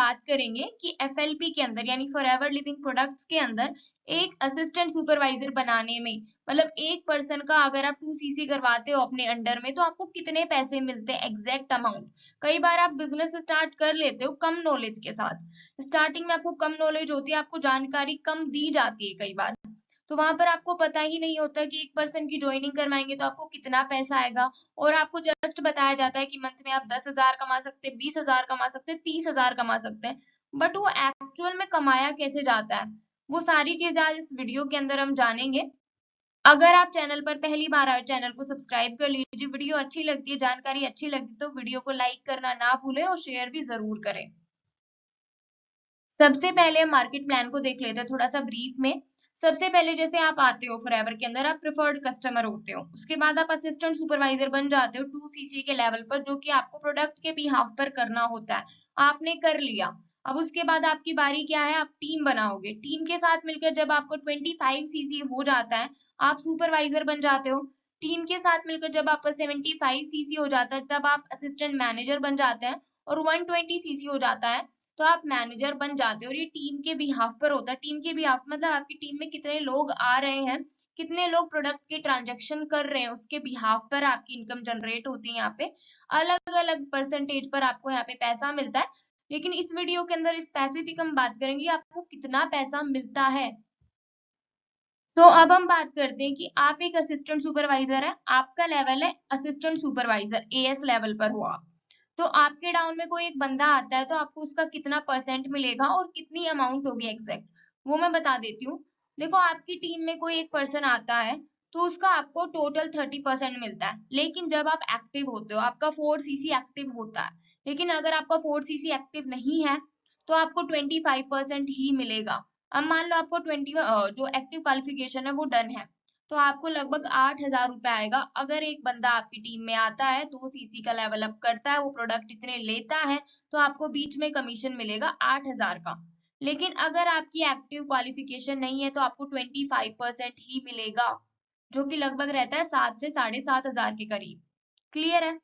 बात करेंगे कि एफएलपी के अंदर यानी फॉरएवर लिविंग प्रोडक्ट्स के अंदर एक असिस्टेंट सुपरवाइजर बनाने में, मतलब एक पर्सन का अगर आप 2 सीसी करवाते हो अपने अंडर में तो आपको कितने पैसे मिलते हैं, एग्जैक्ट अमाउंट। कई बार आप बिजनेस स्टार्ट कर लेते हो कम नॉलेज के साथ, स्टार्टिंग में आपको कम नॉलेज होती है, आपको जानकारी कम दी जाती है कई बार, तो वहां पर आपको पता ही नहीं होता कि एक पर्सन की ज्वाइनिंग करवाएंगे तो आपको कितना पैसा आएगा, और आपको जस्ट बताया जाता है कि मंथ में आप 10,000 कमा सकते हैं, 20,000 कमा सकते हैं, 30,000 कमा सकते हैं, बट वो एक्चुअल में कमाया कैसे जाता है, वो सारी चीजें आज इस वीडियो के अंदर हम जानेंगे। अगर आप चैनल पर पहली बार आए, चैनल को सब्सक्राइब कर लीजिए। वीडियो अच्छी लगती है, जानकारी अच्छी लगती है तो वीडियो को लाइक करना ना भूलें और शेयर भी जरूर करें। सबसे पहले हम मार्केट प्लान को देख लेते हैं थोड़ा सा ब्रीफ में। सबसे पहले जैसे आप आते हो फॉरएवर के अंदर, आप प्रिफर्ड कस्टमर होते हो, उसके बाद आप असिस्टेंट सुपरवाइजर बन जाते हो 2 सीसी के लेवल पर, जो कि आपको प्रोडक्ट के बिहाफ पर करना होता है। आपने कर लिया, अब उसके बाद आपकी बारी क्या है, आप टीम बनाओगे। टीम के साथ मिलकर जब आपको 25 सीसी हो जाता है, आप सुपरवाइजर बन जाते हो। टीम के साथ मिलकर जब आपका 75 सीसी हो जाता है, तब आप असिस्टेंट मैनेजर बन जाते हैं। और 120 सीसी हो जाता है तो आप मैनेजर बन जाते हो, और ये टीम के बिहाफ पर होता है। टीम के बिहाफ मतलब आपकी टीम में कितने लोग आ रहे हैं, कितने लोग प्रोडक्ट के ट्रांजैक्शन कर रहे हैं, उसके बिहाफ पर आपकी इनकम जनरेट होती है। यहाँ पे अलग अलग परसेंटेज पर आपको यहाँ पे पैसा मिलता है, लेकिन इस वीडियो के अंदर स्पेसिफिक हम बात करेंगे आपको कितना पैसा मिलता है। अब हम बात करते हैं कि आप एक असिस्टेंट सुपरवाइजर है, आपका लेवल है असिस्टेंट सुपरवाइजर, एएस लेवल पर हो आप। तो आपके डाउन में कोई एक बंदा आता है तो आपको उसका कितना परसेंट मिलेगा और कितनी अमाउंट होगी एग्जैक्ट, वो मैं बता देती हूँ। देखो, आपकी टीम में कोई एक पर्सन आता है तो उसका आपको टोटल 30% मिलता है, लेकिन जब आप एक्टिव होते हो, आपका 4 सीसी एक्टिव होता है, लेकिन अगर आपका 4 सीसी एक्टिव नहीं है तो आपको 25% ही मिलेगा। अब मान लो आपको 20 जो एक्टिव क्वालिफिकेशन है वो डन है, तो आपको लगभग 8,000 रुपए आएगा। अगर एक बंदा आपकी टीम में आता है, 2 सीसी का लेवल अप करता है, वो प्रोडक्ट इतने लेता है, तो आपको बीच में कमीशन मिलेगा 8,000 का। लेकिन अगर आपकी एक्टिव क्वालिफिकेशन नहीं है तो आपको 25% ही मिलेगा, जो कि लगभग रहता है 7 से 7,500 के करीब। क्लियर है?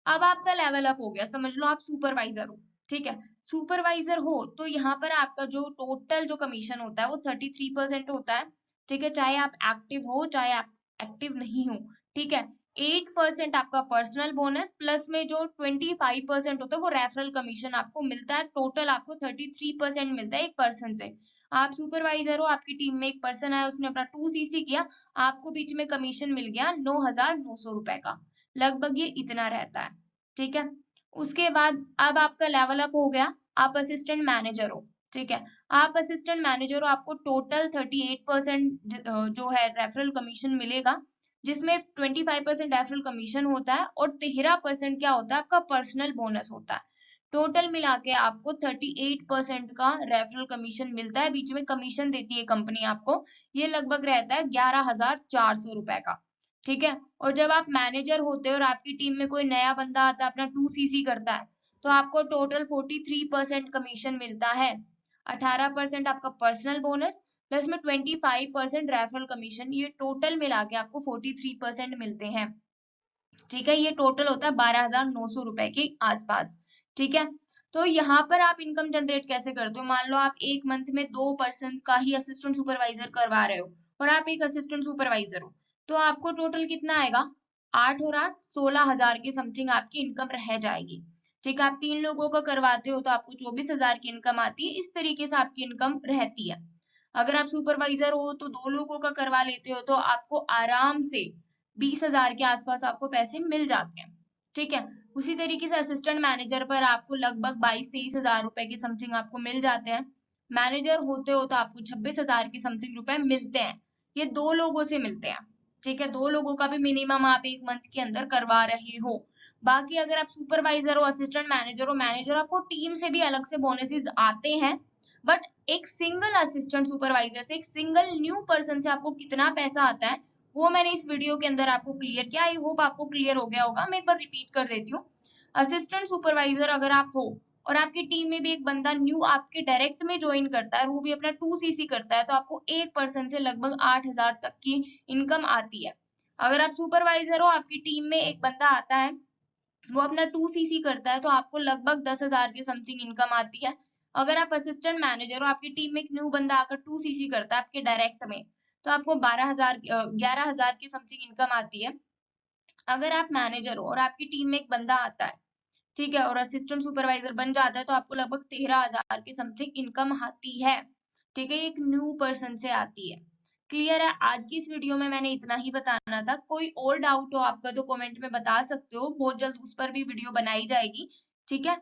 अब आपका लेवल अप हो गया, समझ लो आप सुपरवाइजर हो। ठीक है, सुपरवाइजर हो तो यहाँ पर आपका जो टोटल जो कमीशन होता है वो 33% होता है। ठीक है, चाहे आप एक्टिव हो चाहे आप एक्टिव नहीं हो। ठीक है, 8% आपका पर्सनल बोनस, प्लस में जो 25% होता है वो रेफरल कमीशन आपको मिलता है। टोटल आपको 33% मिलता है एक पर्सन से। आप सुपरवाइजर हो, आपकी टीम में एक पर्सन आया, उसने अपना 2 सीसी किया, आपको बीच में कमीशन मिल गया 9,900 रुपए का, लगभग ये इतना रहता है। ठीक है, उसके बाद अब आपका लेवल अप हो गया, आप असिस्टेंट मैनेजर हो। ठीक है, आप असिस्टेंट मैनेजर हो, आपको टोटल 38% जो है रेफरल कमीशन मिलेगा, जिसमें 25% रेफरल कमीशन होता है और 13% क्या होता है, आपका पर्सनल बोनस होता है। टोटल मिला के आपको 38% का रेफरल कमीशन मिलता है, बीच में कमीशन देती है कंपनी आपको, ये लगभग रहता है 11,400 रुपए का। ठीक है, और जब आप मैनेजर होते हो और आपकी टीम में कोई नया बंदा आता है, अपना 2 सीसी करता है, तो आपको टोटल 43% कमीशन मिलता है। 18% आपका पर्सनल बोनस, प्लस में 25% रेफरल कमीशन, ये टोटल मिला के आपको 43% मिलते हैं। ठीक है, ये टोटल होता है 12,900 रुपए के आसपास। ठीक है, तो यहाँ पर आप इनकम जनरेट कैसे करते हो, मान लो आप एक मंथ में 2 पर्सन का ही असिस्टेंट सुपरवाइजर करवा रहे हो और आप एक असिस्टेंट सुपरवाइजर हो, तो आपको टोटल कितना आएगा, 8 और 8 16,000 के समथिंग आपकी इनकम रह जाएगी। ठीक है, आप 3 लोगों का करवाते हो तो आपको 24,000 की इनकम आती है, इस तरीके से आपकी इनकम रहती है। अगर आप सुपरवाइजर हो तो 2 लोगों का करवा लेते हो तो आपको आराम से 20,000 के आसपास आपको पैसे मिल जाते हैं। ठीक है, उसी तरीके से असिस्टेंट मैनेजर पर आपको लगभग 22-23,000 रुपए के समथिंग आपको मिल जाते हैं। मैनेजर होते हो तो आपको 26,000 के समथिंग रुपए मिलते हैं। ये 2 लोगों से मिलते हैं। ठीक है, 2 लोगों का भी मिनिमम आप एक मंथ के अंदर करवा रहे हो। बाकी अगर आप सुपरवाइजर हो, असिस्टेंट मैनेजर हो, मैनेजर, आपको टीम से भी अलग से बोनसेस आते हैं, बट एक सिंगल असिस्टेंट सुपरवाइजर से, एक सिंगल न्यू पर्सन से आपको कितना पैसा आता है वो मैंने इस वीडियो के अंदर आपको क्लियर किया। आई होप आपको क्लियर हो गया होगा, मैं एक बार रिपीट कर देती हूँ। असिस्टेंट सुपरवाइजर अगर आप हो और आपकी टीम में भी एक बंदा न्यू आपके डायरेक्ट में ज्वाइन करता है, वो भी अपना 2 सीसी करता है, तो आपको एक पर्सन से लगभग 8,000 तक की इनकम आती है। अगर आप सुपरवाइजर हो, आपकी टीम में एक बंदा आता है, वो अपना 2 सीसी करता है, तो आपको लगभग 10,000 के समथिंग इनकम आती है। अगर आप असिस्टेंट मैनेजर हो, आपकी टीम में एक न्यू बंदा आकर 2 सीसी करता है आपके डायरेक्ट में, तो आपको 11,000 की समथिंग इनकम आती है। अगर आप मैनेजर हो और आपकी टीम में एक बंदा आता है, ठीक है, और असिस्टेंट सुपरवाइजर बन जाता है, तो आपको लगभग 13,000 की समथिंग इनकम आती है। ठीक है, एक न्यू पर्सन से आती है। क्लियर है? आज की इस वीडियो में मैंने इतना ही बताना था। कोई और डाउट हो आपका तो कमेंट में बता सकते हो, बहुत जल्द उस पर भी वीडियो बनाई जाएगी। ठीक है,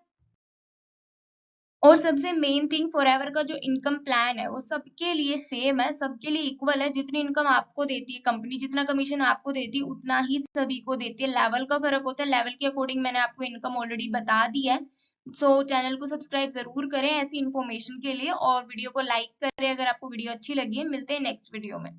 और सबसे मेन थिंग, फॉरएवर का जो इनकम प्लान है वो सबके लिए सेम है, सबके लिए इक्वल है। जितनी इनकम आपको देती है कंपनी, जितना कमीशन आपको देती है, उतना ही सभी को देती है। लेवल का फर्क होता है, लेवल के अकॉर्डिंग मैंने आपको इनकम ऑलरेडी बता दी है। सो चैनल को सब्सक्राइब जरूर करें ऐसी इन्फॉर्मेशन के लिए, और वीडियो को लाइक करें अगर आपको वीडियो अच्छी लगी है। मिलते हैं नेक्स्ट वीडियो में।